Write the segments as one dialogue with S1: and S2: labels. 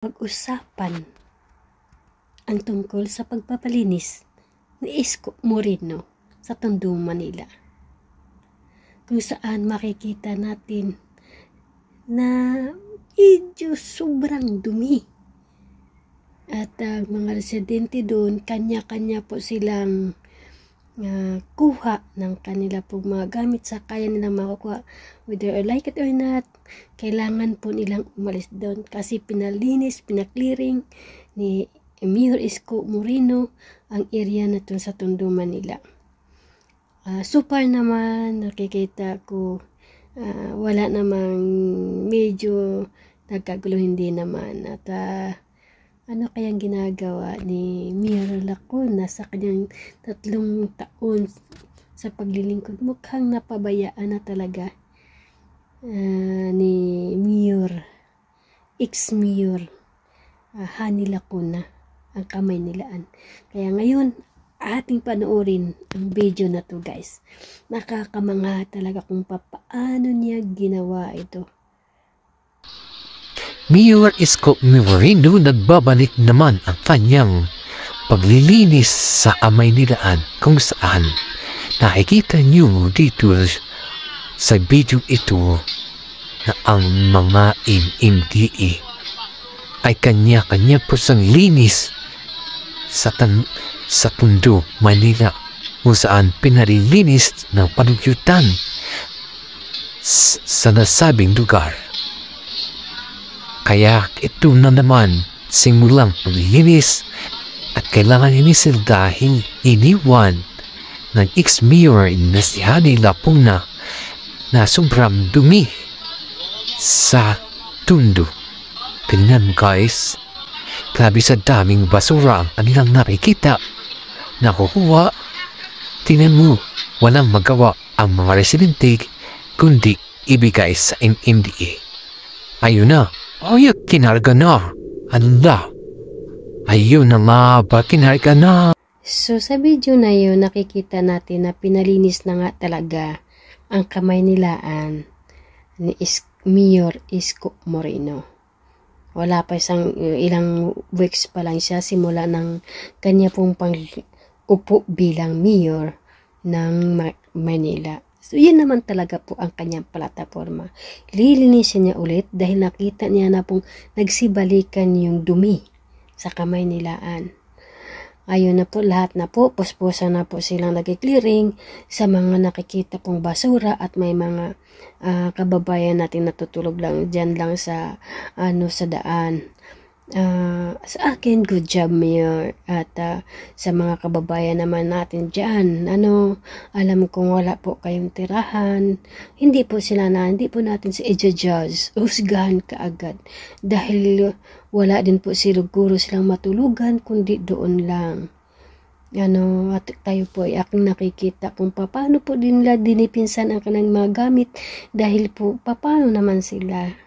S1: Pag-usapan ang tungkol sa pagpapalinis ni Isko Moreno sa Tondo, Manila, kung saan makikita natin na medyo sobrang dumi at mga residente doon, kanya-kanya po silang kuha ng kanila pong mga gamit sa kaya nilang makukuha. Whether I like it or not, kailangan po nilang umalis doon kasi pinalinis, pinaklearing ni Mayor Isko Moreno ang area na to sa Tondo, Manila. So far naman nakikita ko wala namang medyo nagkagulo, hindi naman. At ano kayang ginagawa ni Mayor Lacuna sa kanyang 3 taon sa paglilingkod? Mukhang napabayaan na talaga ni Mayor, ex-Mayor Hani Lacuna ang kamay nilaan. Kaya ngayon, ating panoorin ang video na to, guys. Nakakamangha talaga kung paano niya ginawa ito.
S2: Mayor Isko Moreno nagbabalik naman ang kanyang paglilinis sa kamay nilaan, kung saan nakikita nyo dito sa video ito na ang mga MMDA ay kanya-kanya po sang linis sa Tondo, Manila, kung saan pinalilinis ng panugyutan sa nasabing lugar. Kaya ito na naman simulang paglilinis at kailangan linisin dahil iniwan ng ex-mayor na si Hani Lacuna na sobrang dumi sa Tondo. Tingnan guys, grabe sa daming basura ang kanilang nakikita, nakukuha. Tingnan mo, walang magawa ang mga residente kundi ibigay sa MMDA. Ayun na. Ay, kinarga na. Anda. Ayun na nga ba, kinarga na.
S1: So, sa video na yun, nakikita natin na pinalinis na nga talaga ang kamay nilaan ni Mayor Isko Moreno. Wala pa ilang weeks pa lang siya simula ng kanya pong pang-upo bilang mayor ng Manila. So, yan naman talaga po ang kanyang plataforma. Lilinisin niya ulit dahil nakita niya na pong nagsibalikan yung dumi sa kamay nilaan. Ayun na po, lahat na po, puspusa na po silang nag-clearing sa mga nakikita pong basura at may mga kababayan natin natutulog lang dyan lang sa sa daan. Sa akin, good job, Mayor. At sa mga kababayan naman natin dyan, alam kong wala po kayong tirahan, hindi po natin si i-judge, husgahan kaagad. Dahil wala din po siguro silang matulugan, kundi doon lang. At tayo po ay aking nakikita kung paano po din nila dinipinsan ang kanilang mga gamit, dahil po paano naman sila,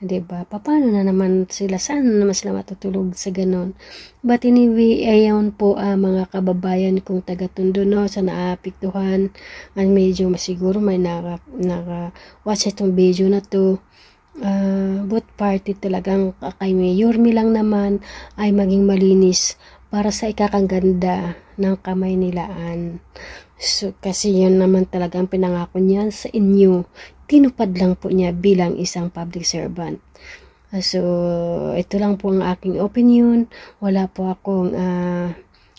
S1: diba? Paano na naman sila? Saan naman sila matutulog sa ganon? But anyway, ayon po mga kababayan kong taga-Tondo, sa naapektuhan, medyo masiguro may naka-watch itong video na to. Both party talagang kay Mayor lang naman ay maging malinis para sa ikakaganda ng kamay nilaan. So, kasi yun naman talagang pinangako niya sa inyo. Tinupad lang po niya bilang isang public servant. So, ito lang po ang aking opinion. Wala po akong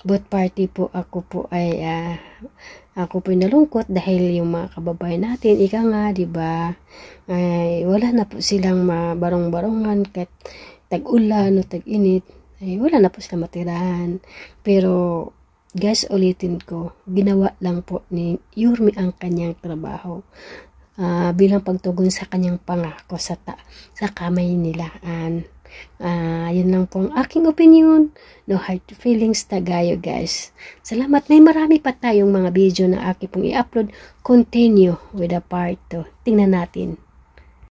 S1: both party po. Ako po ay nalungkot dahil yung mga kababayan natin, ika nga, diba, ay wala na po silang mabarong-barongan kahit tag-ulan o tag-init. Ay wala na po silang matirahan. Pero guys, ulitin ko, ginawa lang po ni Yorme ang kanyang trabaho bilang pagtugon sa kanyang pangako sa kamay nilaan. Yun lang po ang aking opinion. No hard feelings tagayo, guys. Salamat. May marami pa tayong mga video na aking pong i-upload. Continue with the part 2. Tingnan natin.